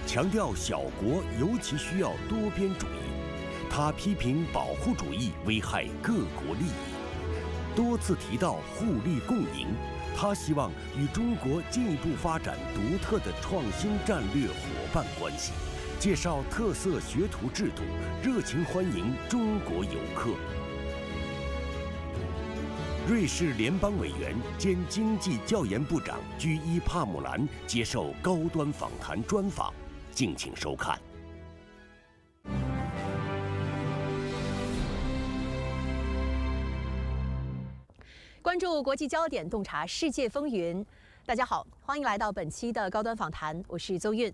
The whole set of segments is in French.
强调小国尤其需要多边主义。他批评保护主义危害各国利益，多次提到互利共赢。他希望与中国进一步发展独特的创新战略伙伴关系，介绍特色学徒制度，热情欢迎中国游客。瑞士联邦委员兼经济教研部长居伊·帕姆兰接受高端访谈专访，敬请收看。关注国际焦点，洞察世界风云。大家好，欢迎来到本期的高端访谈，我是邹韵。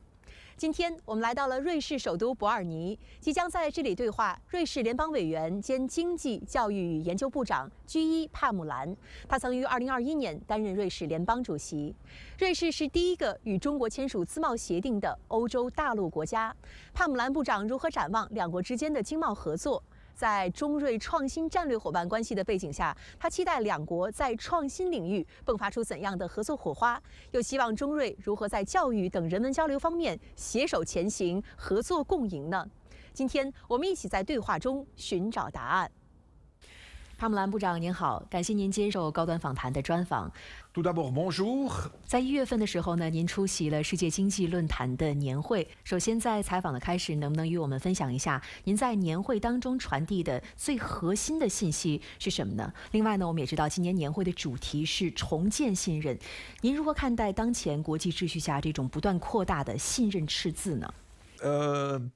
今天我们来到了瑞士首都伯尔尼，即将在这里对话瑞士联邦委员兼经济、教育与研究部长居伊·帕姆兰。他曾于2021年担任瑞士联邦主席。瑞士是第一个与中国签署自贸协定的欧洲大陆国家。帕姆兰部长如何展望两国之间的经贸合作？在中瑞创新战略伙伴关系的背景下，他期待两国在创新领域迸发出怎样的合作火花？又希望中瑞如何在教育等人文交流方面携手前行、合作共赢呢？今天我们一起在对话中寻找答案。帕姆兰部长您好，感谢您接受高端访谈的专访。Tout d'abord, bonjour. 在1月份的时候呢，您出席了世界经济论坛的年会。首先，在采访的开始，能不能与我们分享一下您在年会当中传递的最核心的信息是什么呢？另外呢，我们也知道今年年会的主题是重建信任，您如何看待当前国际秩序下这种不断扩大的信任赤字呢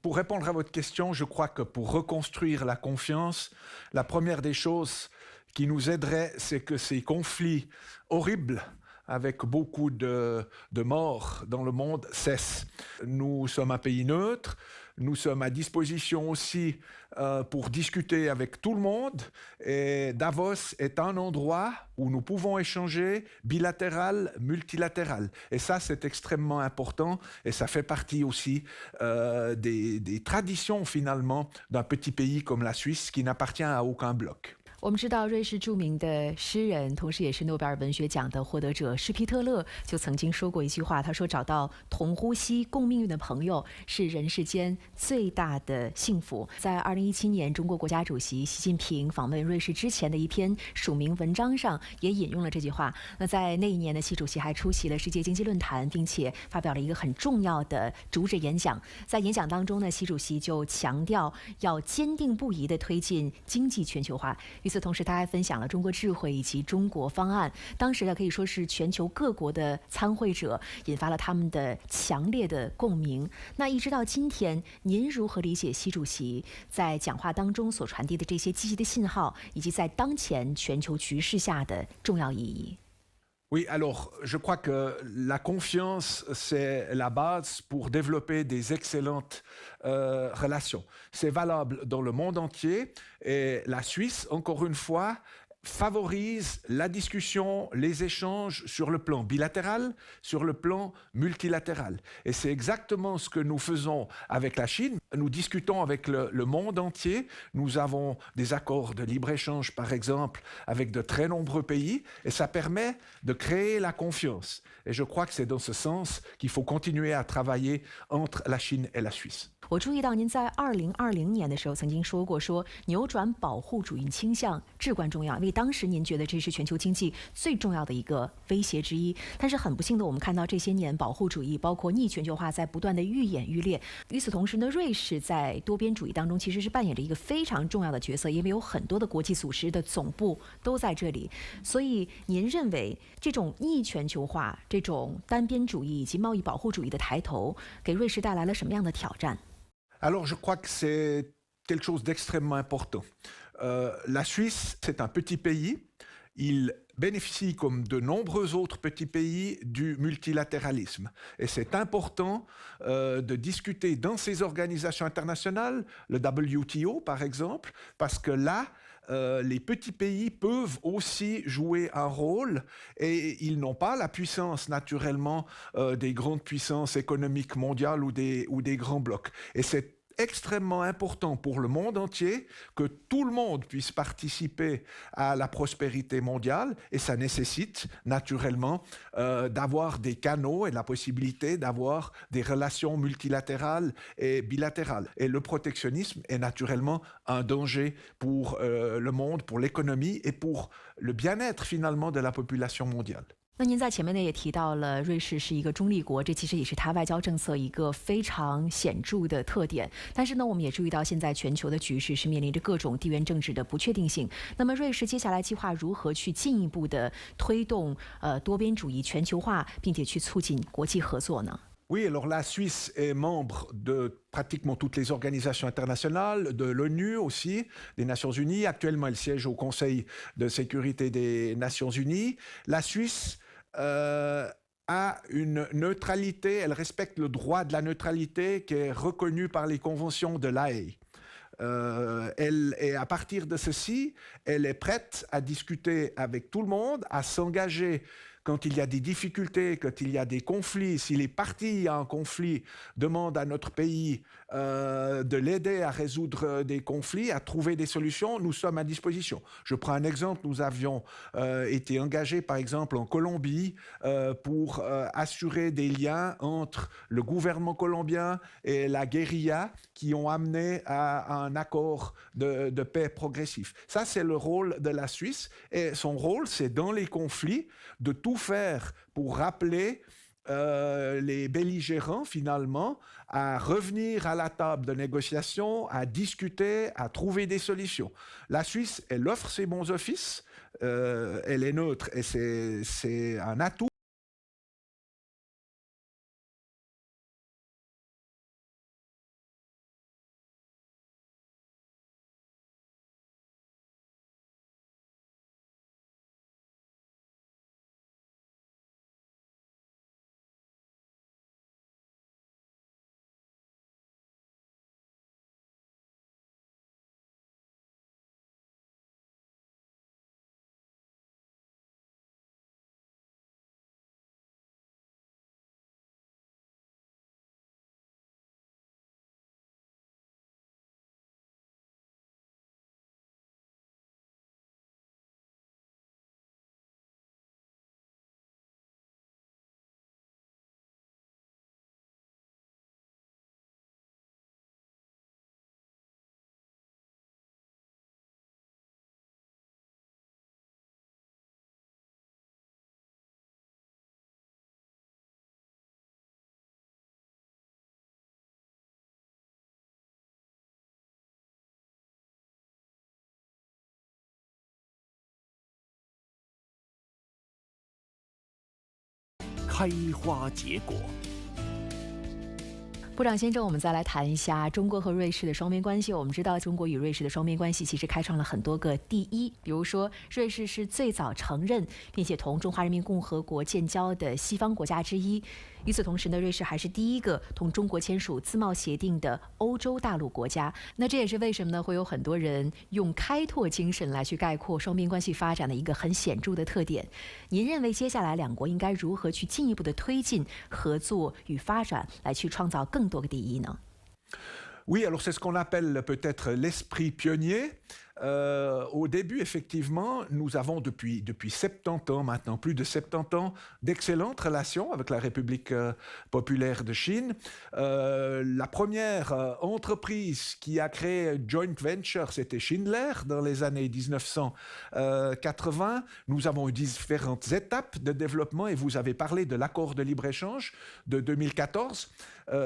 ？Pour répondre à votre question, je crois que pour reconstruire la confiance, la première des choses qui nous aiderait, c'est que ces conflits horribles, avec beaucoup de morts dans le monde, cessent. Nous sommes un pays neutre, nous sommes à disposition aussi pour discuter avec tout le monde, et Davos est un endroit où nous pouvons échanger bilatéral, multilatéral. Et ça, c'est extrêmement important, et ça fait partie aussi des traditions, finalement, d'un petit pays comme la Suisse qui n'appartient à aucun bloc. 我们知道，瑞士著名的诗人，同时也是诺贝尔文学奖的获得者施皮特勒就曾经说过一句话，他说：“找到同呼吸、共命运的朋友，是人世间最大的幸福。”在2017年，中国国家主席习近平访问瑞士之前的一篇署名文章上，也引用了这句话。那在那一年呢，习主席还出席了世界经济论坛，并且发表了一个很重要的主旨演讲。在演讲当中呢，习主席就强调要坚定不移地推进经济全球化。与此同时，他还分享了中国智慧以及中国方案。当时呢，可以说是全球各国的参会者，引发了他们的强烈的共鸣。那一直到今天，您如何理解习主席在讲话当中所传递的这些积极的信号，以及在当前全球局势下的重要意义？Oui, alors, je crois que la confiance, c'est la base pour développer des excellentes relations. C'est valable dans le monde entier et la Suisse, encore une fois, favorise la discussion, les échanges sur le plan bilatéral, sur le plan multilatéral. Et c'est exactement ce que nous faisons avec la Chine. Nous discutons avec le monde entier. Nous avons des accords de libre-échange, par exemple, avec de très nombreux pays. Et ça permet de créer la confiance. Et je crois que c'est dans ce sens qu'il faut continuer à travailler entre la Chine et la Suisse. 我注意到您在2020年的时候曾经说过，扭转保护主义倾向至关重要，因为当时您觉得这是全球经济最重要的一个威胁之一。但是很不幸的，我们看到这些年保护主义包括逆全球化在不断的愈演愈烈。与此同时呢，瑞士在多边主义当中其实是扮演着一个非常重要的角色，因为有很多的国际组织的总部都在这里。所以您认为这种逆全球化、这种单边主义以及贸易保护主义的抬头，给瑞士带来了什么样的挑战？Alors, je crois que c'est quelque chose d'extrêmement important. La Suisse, c'est un petit pays. Il bénéficie, comme de nombreux autres petits pays, du multilatéralisme. Et c'est important de discuter dans ces organisations internationales, le WTO par exemple, parce que là, les petits pays peuvent aussi jouer un rôle et ils n'ont pas la puissance naturellement des grandes puissances économiques mondiales ou des grands blocs. Et c'est extrêmement important pour le monde entier que tout le monde puisse participer à la prospérité mondiale et ça nécessite naturellement d'avoir des canaux et la possibilité d'avoir des relations multilatérales et bilatérales. Et le protectionnisme est naturellement un danger pour le monde, pour l'économie et pour le bien-être finalement de la population mondiale. 那您在前面呢也提到了，瑞士是一个中立国，这其实也是它外交政策一个非常显著的特点。但是呢，我们也注意到现在全球的局势是面临着各种地缘政治的不确定性。那么，瑞士接下来计划如何去进一步的推动多边主义全球化，并且去促进国际合作呢？ Oui, alors la Suisse est membre de pratiquement toutes les organisations internationales, de l'ONU aussi, des Nations Unies. Actuellement, elle siège au Conseil de sécurité des Nations Unies. La Suisse a une neutralité, elle respecte le droit de la neutralité qui est reconnu par les conventions de La Haye. Et à partir de ceci, elle est prête à discuter avec tout le monde, à s'engager quand il y a des difficultés, quand il y a des conflits, si les parties à un conflit demandent à notre pays de l'aider à résoudre des conflits, à trouver des solutions, nous sommes à disposition. Je prends un exemple, nous avions été engagés par exemple en Colombie pour assurer des liens entre le gouvernement colombien et la guérilla qui ont amené à un accord de paix progressif. Ça, c'est le rôle de la Suisse et son rôle, c'est dans les conflits de tout faire pour rappeler les belligérants finalement à revenir à la table de négociation, à discuter, à trouver des solutions. La Suisse, elle offre ses bons offices, elle est neutre et c'est un atout.开花结果。部长先生，我们再来谈一下中国和瑞士的双边关系。我们知道，中国与瑞士的双边关系其实开创了很多个第一，比如说，瑞士是最早承认并且同中华人民共和国建交的西方国家之一。与此同时呢，瑞士还是第一个同中国签署自贸协定的欧洲大陆国家。那这也是为什么呢？会有很多人用开拓精神来去概括双边关系发展的一个很显著的特点。您认为接下来两国应该如何去进一步的推进合作与发展，来去创造更多个第一呢？ Oui, alors c'est ce qu'on appelle peut-être l'esprit pionnier. Au début, effectivement, nous avons depuis 70 ans maintenant, plus de 70 ans, d'excellentes relations avec la République populaire de Chine. La première entreprise qui a créé joint venture, c'était Schindler dans les années 1980. Nous avons eu différentes étapes de développement et vous avez parlé de l'accord de libre-échange de 2014.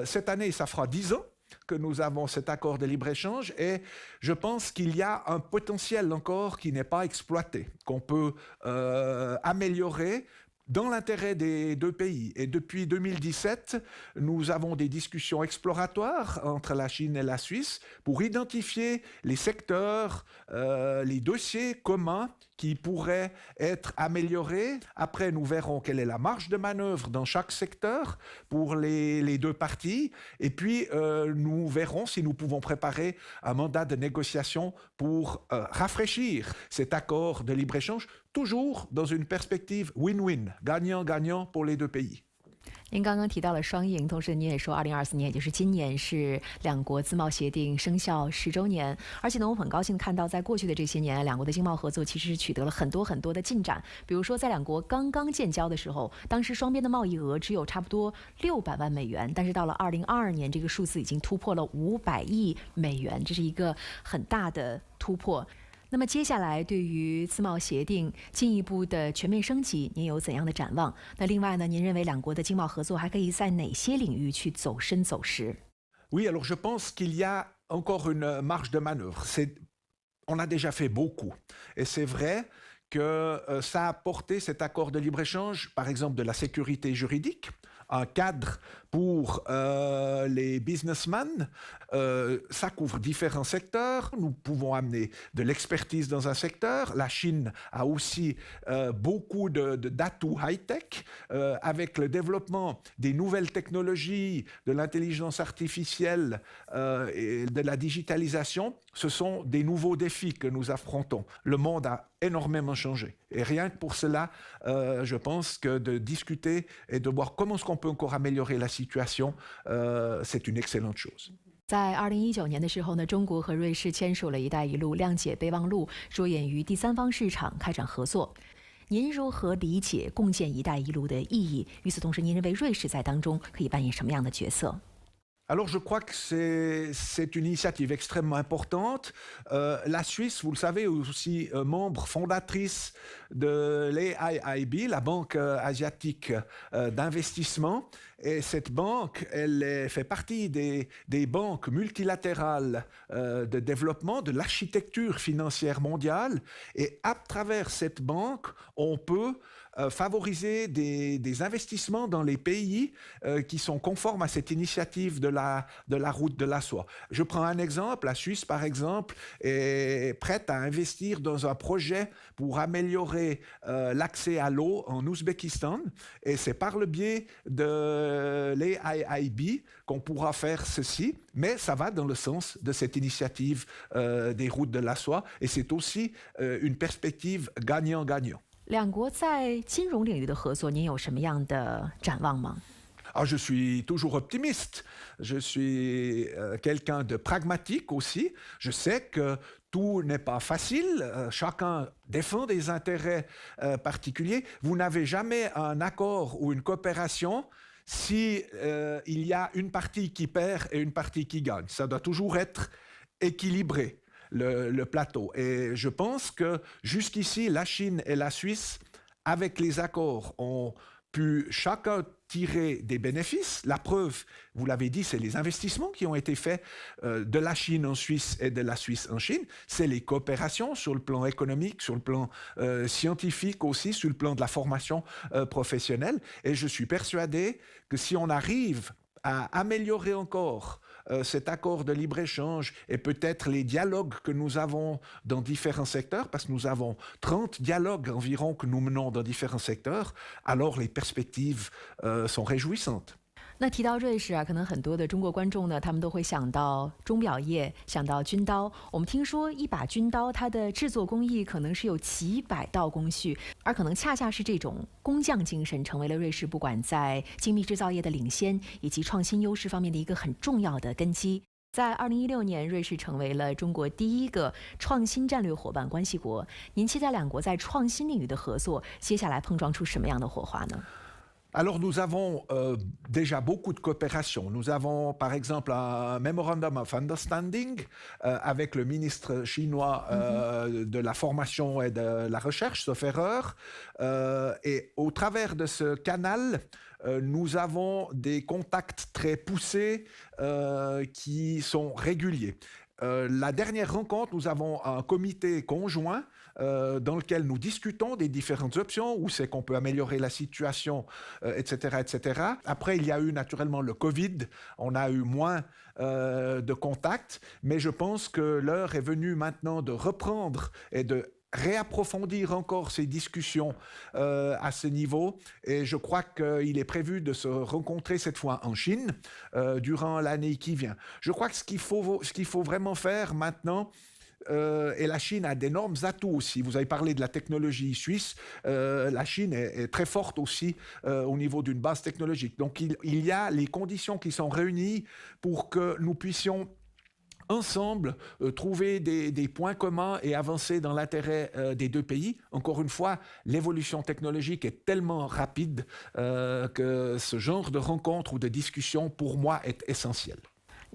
Cette année, ça fera 10 ans que nous avons cet accord de libre-échange et je pense qu'il y a un potentiel encore qui n'est pas exploité, qu'on peut améliorer dans l'intérêt des deux pays. Et depuis 2017, nous avons des discussions exploratoires entre la Chine et la Suisse pour identifier les secteurs, les dossiers communs qui pourraient être améliorés. Après, nous verrons quelle est la marge de manœuvre dans chaque secteur pour les deux parties. Et puis, nous verrons si nous pouvons préparer un mandat de négociation pour rafraîchir cet accord de libre-échange, toujours dans une perspective win-win, gagnant-gagnant pour les deux pays. 您刚刚提到了双赢，同时您也说，2024年，也就是今年是两国自贸协定生效10周年。而且呢，我很高兴看到，在过去的这些年，两国的经贸合作其实是取得了很多很多的进展。比如说，在两国刚刚建交的时候，当时双边的贸易额只有差不多600万美元，但是到了2022年，这个数字已经突破了500亿美元，这是一个很大的突破。那么接下来对于自贸协定进一步的全面升级，您有怎样的展望？那另外呢，您认为两国的经贸合作还可以在哪些领域去走深走实？ Oui, alors je pense qu'il y a encore une marge de manœuvre. On a déjà fait beaucoup. Et c'est vrai que ça a apporté cet accord de libre-échange, par exemple, de la sécurité juridique, un cadre pour les businessmen. Ça couvre différents secteurs. Nous pouvons amener de l'expertise dans un secteur. La Chine a aussi beaucoup d'atouts high-tech. Avec le développement des nouvelles technologies, de l'intelligence artificielle et de la digitalisation, ce sont des nouveaux défis que nous affrontons. Le monde a énormément changé. Et rien que pour cela, je pense que de discuter et de voir comment est-ce qu'on peut encore améliorer la situation, c'est une excellente chose. 在2019年的时候呢，中国和瑞士签署了一带一路谅解备忘录，着眼于第三方市场开展合作。您如何理解共建一带一路的意义？与此同时，您认为瑞士在当中可以扮演什么样的角色？ Alors je crois que c'est une initiative extrêmement importante. La Suisse, vous le savez, est aussi membre fondatrice de l'AIIB, la Banque asiatique d'investissement. Et cette banque, elle fait partie des banques multilatérales de développement, de l'architecture financière mondiale. Et à travers cette banque, on peut favoriser des investissements dans les pays qui sont conformes à cette initiative de la route de la soie. Je prends un exemple. La Suisse, par exemple, est prête à investir dans un projet pour améliorer l'accès à l'eau en Ouzbékistan. Et c'est par le biais de l'AIIB qu'on pourra faire ceci. Mais ça va dans le sens de cette initiative des routes de la soie. Et c'est aussi une perspective gagnant-gagnant. 两国在金融领域的合作，您有什么样的展望吗？ Alors, je suis toujours optimiste. Je suis quelqu'un de pragmatique aussi. Je sais que tout n'est pas facile. Chacun défend des intérêts particuliers. Vous n'avez jamais un accord ou une coopération si il y a une partie qui perd et une partie qui gagne. Ça doit toujours être équilibré. Le plateau. Et je pense que jusqu'ici, la Chine et la Suisse, avec les accords, ont pu chacun tirer des bénéfices. La preuve, vous l'avez dit, c'est les investissements qui ont été faits de la Chine en Suisse et de la Suisse en Chine. C'est les coopérations sur le plan économique, sur le plan scientifique aussi, sur le plan de la formation professionnelle. Et je suis persuadé que si on arrive à améliorer encore cet accord de libre-échange et peut-être les dialogues que nous avons dans différents secteurs, parce que nous avons 30 dialogues environ que nous menons dans différents secteurs, alors les perspectives sont réjouissantes. 那提到瑞士啊，可能很多的中国观众呢，他们都会想到钟表业，想到军刀。我们听说一把军刀，它的制作工艺可能是有几百道工序，而可能恰恰是这种工匠精神，成为了瑞士不管在精密制造业的领先以及创新优势方面的一个很重要的根基。在2016年，瑞士成为了中国第一个创新战略伙伴关系国。您期待两国在创新领域的合作，接下来碰撞出什么样的火花呢？ Alors nous avons déjà beaucoup de coopération. Nous avons par exemple un Memorandum of Understanding avec le ministre chinois de la formation et de la recherche, sauf erreur. Et au travers de ce canal, nous avons des contacts très poussés qui sont réguliers. La dernière rencontre, nous avons un comité conjoint dans lequel nous discutons des différentes options, où c'est qu'on peut améliorer la situation, etc., etc. Après, il y a eu naturellement le Covid, on a eu moins de contacts, mais je pense que l'heure est venue maintenant de reprendre et de réapprofondir encore ces discussions à ce niveau. Et je crois qu'il est prévu de se rencontrer cette fois en Chine durant l'année qui vient. Je crois que ce qu'il faut vraiment faire maintenant, et la Chine a d'énormes atouts aussi. Vous avez parlé de la technologie suisse. La Chine est très forte aussi au niveau d'une base technologique. Donc il y a les conditions qui sont réunies pour que nous puissions ensemble trouver des points communs et avancer dans l'intérêt des deux pays. Encore une fois, l'évolution technologique est tellement rapide que ce genre de rencontre ou de discussion, pour moi, est essentiel.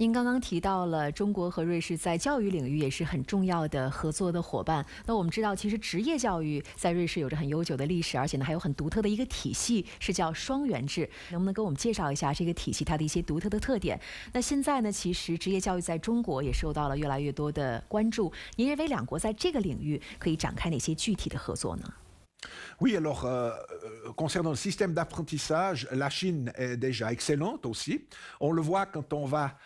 您刚刚提到了中国和瑞士在教育领域也是很重要的合作的伙伴。那我们知道，其实职业教育在瑞士有着很悠久的历史，而且呢还有很独特的一个体系，是叫双元制。能不能给我们介绍一下这个体系它的一些独特的特点？那现在呢，其实职业教育在中国也受到了越来越多的关注。您认为两国在这个领域可以展开哪些具体的合作呢？ Oui, alors, concernant le système d'apprentissage, la Chine est déjà excellente aussi. On le voit quand on va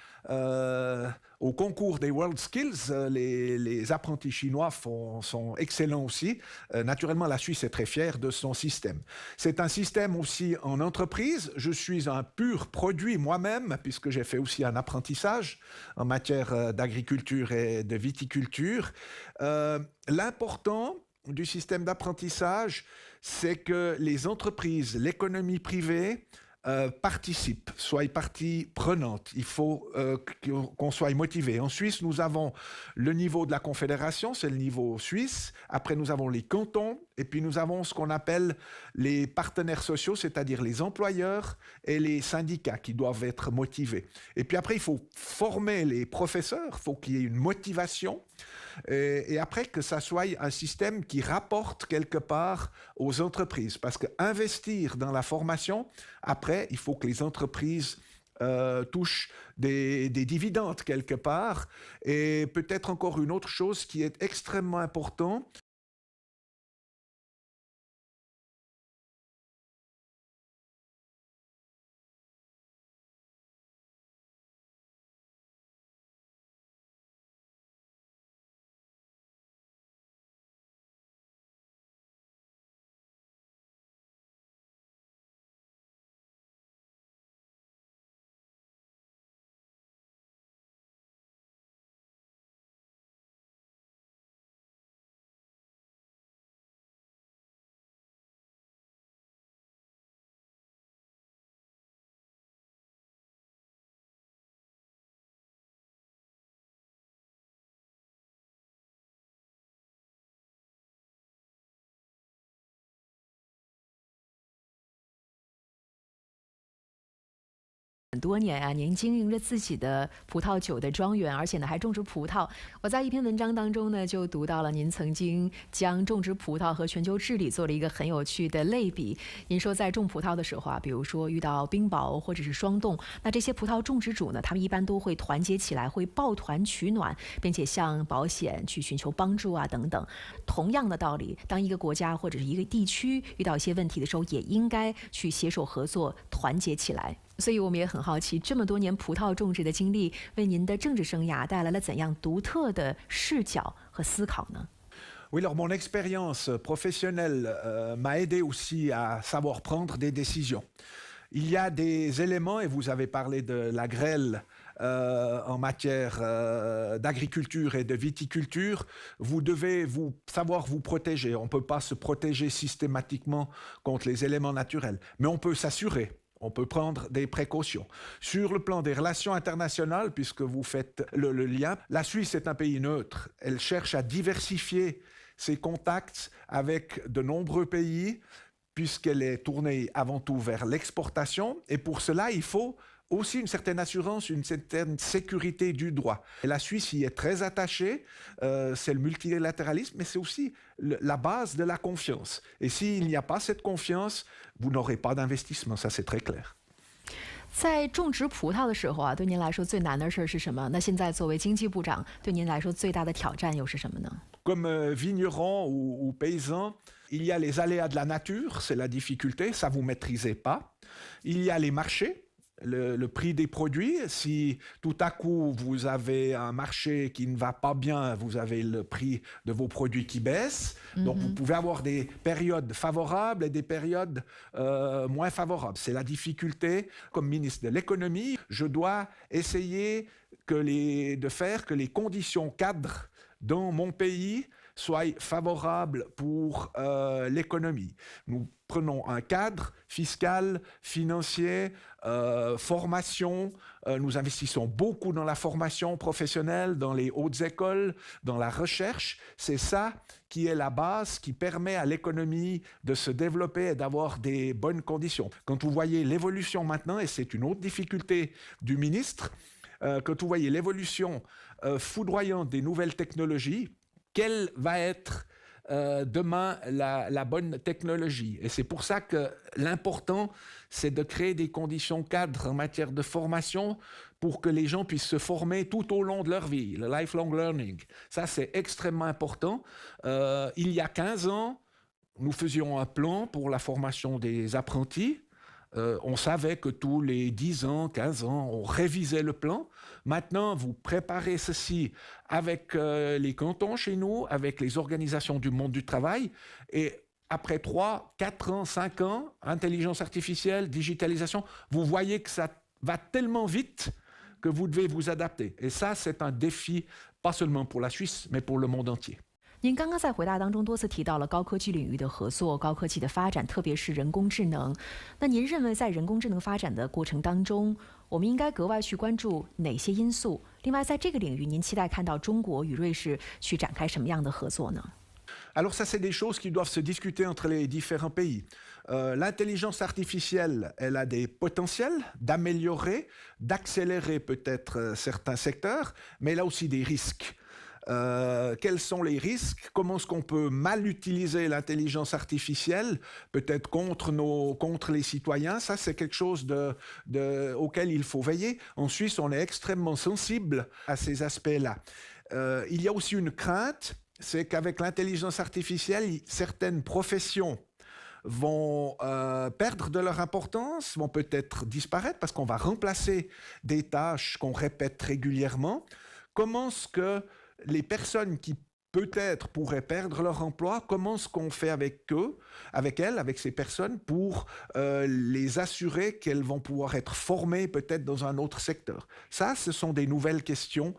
au concours des World Skills, les apprentis chinois sont excellents aussi. Naturellement, la Suisse est très fière de son système. C'est un système aussi en entreprise. Je suis un pur produit moi-même, puisque j'ai fait aussi un apprentissage en matière d'agriculture et de viticulture. L'important du système d'apprentissage, c'est que les entreprises, l'économie privée participent, soient partie prenante. Il faut qu'on soit motivé. En Suisse, nous avons le niveau de la Confédération, c'est le niveau suisse. Après, nous avons les cantons et puis nous avons ce qu'on appelle les partenaires sociaux, c'est-à-dire les employeurs et les syndicats qui doivent être motivés. Et puis après, il faut former les professeurs, il faut qu'il y ait une motivation. Et après que ça soit un système qui rapporte quelque part aux entreprises. Parce qu'investir dans la formation, après, il faut que les entreprises touchent des dividendes quelque part. Et peut-être encore une autre chose qui est extrêmement importante,很多年啊，您经营着自己的葡萄酒的庄园，而且呢还种植葡萄。我在一篇文章当中呢就读到了您曾经将种植葡萄和全球治理做了一个很有趣的类比。您说在种葡萄的时候啊，比如说遇到冰雹或者是霜冻，那这些葡萄种植主呢，他们一般都会团结起来，会抱团取暖，并且向保险去寻求帮助啊等等。同样的道理，当一个国家或者是一个地区遇到一些问题的时候，也应该去携手合作，团结起来。所以我们也很好奇，这么多年葡萄种植的经历，为您的政治生涯带来了怎样独特的视角和思考呢？ Oui, alors mon expérience professionnelle m'a aidé aussi à savoir prendre des décisions. Il y a des éléments, et vous avez parlé de la grêle en matière d'agriculture et de viticulture, vous devez savoir vous protéger. On ne peut pas se protéger systématiquement contre les éléments naturels, mais on peut s'assurer. On peut prendre des précautions. Sur le plan des relations internationales, puisque vous faites le lien, la Suisse est un pays neutre. Elle cherche à diversifier ses contacts avec de nombreux pays, puisqu'elle est tournée avant tout vers l'exportation. Et pour cela, il faut aussi une certaine assurance, une certaine sécurité du droit. Et la Suisse y est très attachée, c'est le multilatéralisme, mais c'est aussi la base de la confiance. Et s'il n'y a pas cette confiance, vous n'aurez pas d'investissement, ça c'est très clair. 在种植葡萄的时候啊，对您来说最难的事是什么？那现在作为经济部长，对您来说最大的挑战又是什么呢？ Comme vigneron ou paysan, il y a les aléas de la nature, c'est la difficulté, ça vous maîtrisez pas. Il y a les marchés. Le prix des produits, si tout à coup vous avez un marché qui ne va pas bien, vous avez le prix de vos produits qui baisse. Donc vous pouvez avoir des périodes favorables et des périodes moins favorables. C'est la difficulté. Comme ministre de l'économie, je dois essayer de faire que les conditions cadres dans mon pays soit favorable pour l'économie. Nous prenons un cadre fiscal, financier, formation. Nous investissons beaucoup dans la formation professionnelle, dans les hautes écoles, dans la recherche. C'est ça qui est la base qui permet à l'économie de se développer et d'avoir des bonnes conditions. Quand vous voyez l'évolution maintenant, et c'est une autre difficulté du ministre, quand vous voyez l'évolution foudroyante des nouvelles technologies, quelle va être demain la bonne technologie? Et c'est pour ça que l'important, c'est de créer des conditions cadres en matière de formation pour que les gens puissent se former tout au long de leur vie, le lifelong learning. Ça, c'est extrêmement important. Il y a 15 ans, nous faisions un plan pour la formation des apprentis. On savait que tous les 10 ans, 15 ans, on révisait le plan. Maintenant, vous préparez ceci avec les cantons chez nous, avec les organisations du monde du travail. Et après 3, 4 ans, 5 ans, intelligence artificielle, digitalisation, vous voyez que ça va tellement vite que vous devez vous adapter. Et ça, c'est un défi, pas seulement pour la Suisse, mais pour le monde entier. 您刚刚在回答当中多次提到了高科技领域的合作、高科技的发展，特别是人工智能。那您认为在人工智能发展的过程当中，我们应该格外去关注哪些因素？另外，在这个领域，您期待看到中国与瑞士去展开什么样的合作呢？ Alors ça, c'est des choses qui doivent se discuter entre les différents pays. L'intelligence artificielle, elle a des potentiels d'améliorer, d'accélérer peut-être certains secteurs, mais elle a aussi des risques. Quels sont les risques? Comment est-ce qu'on peut mal utiliser l'intelligence artificielle, peut-être contre les citoyens? Ça, c'est quelque chose auquel il faut veiller. En Suisse, on est extrêmement sensible à ces aspects-là. Il y a aussi une crainte, c'est qu'avec l'intelligence artificielle, certaines professions vont perdre de leur importance, vont peut-être disparaître parce qu'on va remplacer des tâches qu'on répète régulièrement. Comment est-ce que les personnes qui peut-être pourraient perdre leur emploi, comment est-ce qu'on fait avec eux, avec elles, avec ces personnes, pour les assurer qu'elles vont pouvoir être formées peut-être dans un autre secteur? Ça, ce sont des nouvelles questions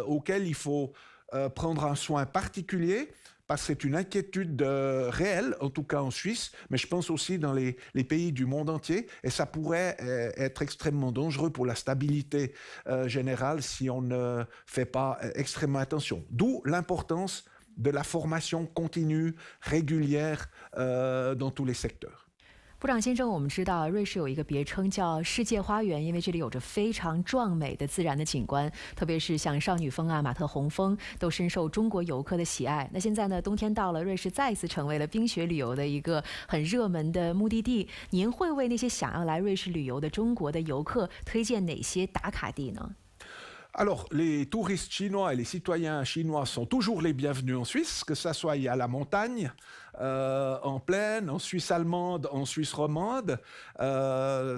auxquelles il faut prendre un soin particulier, parce que c'est une inquiétude réelle, en tout cas en Suisse, mais je pense aussi dans les pays du monde entier, et ça pourrait être extrêmement dangereux pour la stabilité générale si on ne fait pas extrêmement attention. D'où l'importance de la formation continue, régulière dans tous les secteurs. 部长先生，我们知道瑞士有一个别称叫世界花园，因为这里有着非常壮美的自然的景观，特别是像少女峰啊、马特洪峰都深受中国游客的喜爱。那现在呢，冬天到了，瑞士再一次成为了冰雪旅游的一个很热门的目的地。您会为那些想要来瑞士旅游的中国的游客推荐哪些打卡地呢？ Alors, les touristes chinois et les citoyens chinois sont toujours les bienvenus en Suisse, que ça soit à la montagne, en plaine, en Suisse allemande, en Suisse romande.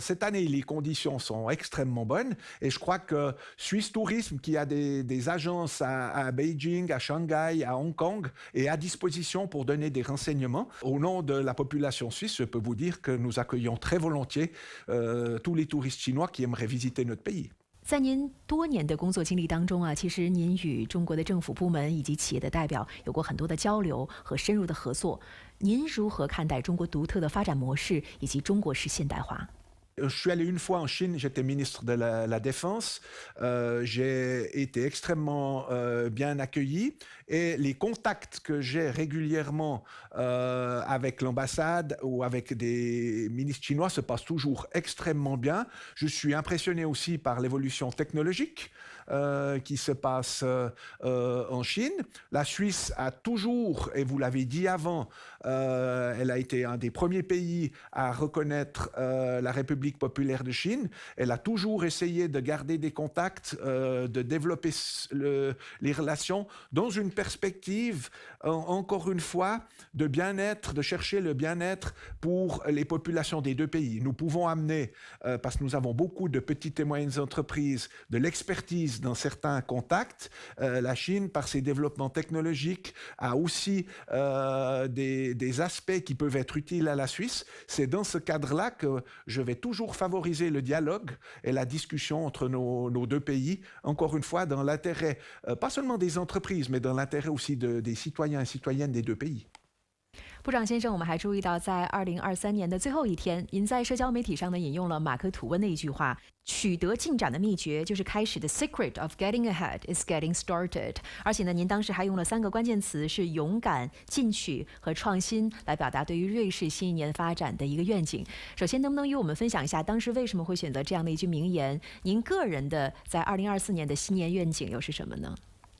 Cette année, les conditions sont extrêmement bonnes et je crois que Suisse Tourisme, qui a des agences à Beijing, à Shanghai, à Hong Kong, est à disposition pour donner des renseignements. Au nom de la population suisse, je peux vous dire que nous accueillons très volontiers tous les touristes chinois qui aimeraient visiter notre pays. 在您多年的工作经历当中啊，其实您与中国的政府部门以及企业的代表有过很多的交流和深入的合作。您如何看待中国独特的发展模式以及中国式现代化？ Je suis allé une fois en Chine, j'étais ministre de la Défense, j'ai été extrêmement bien accueilli et les contacts que j'ai régulièrement avec l'ambassade ou avec des ministres chinois se passent toujours extrêmement bien. Je suis impressionné aussi par l'évolution technologique qui se passe en Chine. La Suisse a toujours, et vous l'avez dit avant, elle a été un des premiers pays à reconnaître la République populaire de Chine. Elle a toujours essayé de garder des contacts, de développer les relations dans une perspective, encore une fois, de bien-être, de chercher le bien-être pour les populations des deux pays. Nous pouvons amener, parce que nous avons beaucoup de petites et moyennes entreprises, de l'expertise dans certains contacts. La Chine, par ses développements technologiques, a aussi des aspects qui peuvent être utiles à la Suisse. C'est dans ce cadre-là que je vais toujours toujours favoriser le dialogue et la discussion entre nos deux pays, encore une fois, dans l'intérêt, pas seulement des entreprises, mais dans l'intérêt aussi des citoyens et citoyennes des deux pays. 部长先生，我们还注意到，在2023年的最后一天，您在社交媒体上呢引用了马克·吐温的一句话：“取得进展的秘诀就是开始的 secret of getting ahead is getting started。”而且呢，您当时还用了3个关键词是勇敢、进取和创新，来表达对于瑞士新一年发展的一个愿景。首先，能不能与我们分享一下当时为什么会选择这样的一句名言？您个人的在2024年的新年愿景又是什么呢？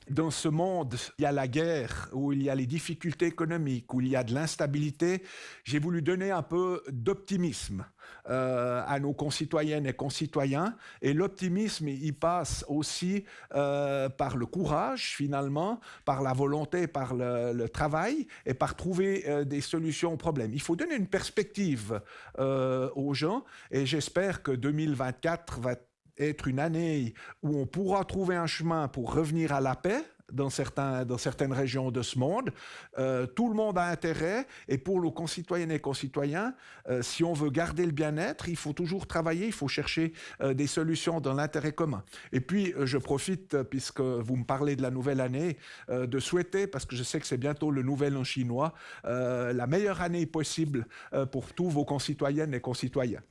Dans ce monde, il y a la guerre, où il y a les difficultés économiques, où il y a de l'instabilité. J'ai voulu donner un peu d'optimisme à nos concitoyennes et concitoyens. Et l'optimisme, il passe aussi par le courage, finalement, par la volonté, par le travail et par trouver des solutions aux problèmes. Il faut donner une perspective aux gens et j'espère que 2024 va être une année où on pourra trouver un chemin pour revenir à la paix dans certaines régions de ce monde. Tout le monde a intérêt et pour nos concitoyennes et concitoyens, si on veut garder le bien-être, il faut toujours travailler, il faut chercher des solutions dans l'intérêt commun. Et puis, je profite, puisque vous me parlez de la nouvelle année, de souhaiter, parce que je sais que c'est bientôt le nouvel an chinois, la meilleure année possible pour tous vos concitoyennes et concitoyens.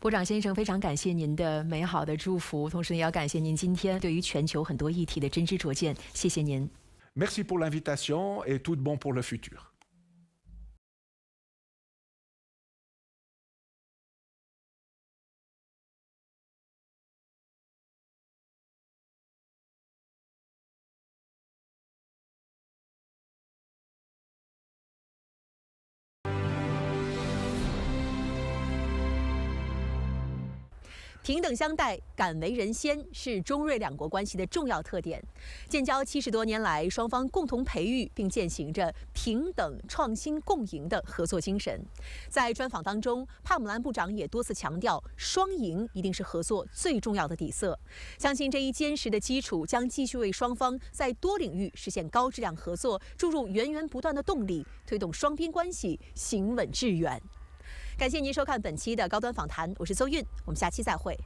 部长先生，非常感谢您的美好的祝福，同时也要感谢您今天对于全球很多议题的真知灼见，谢谢您。Merci pour l'invitation et tout de bon pour le futur. “平等相待，敢为人先”是中瑞两国关系的重要特点。建交70多年来，双方共同培育并践行着平等、创新、共赢的合作精神。在专访当中，帕姆兰部长也多次强调，双赢一定是合作最重要的底色。相信这一坚实的基础将继续为双方在多领域实现高质量合作注入源源不断的动力，推动双边关系行稳致远。感谢您收看本期的高端访谈，我是邹韵，我们下期再会。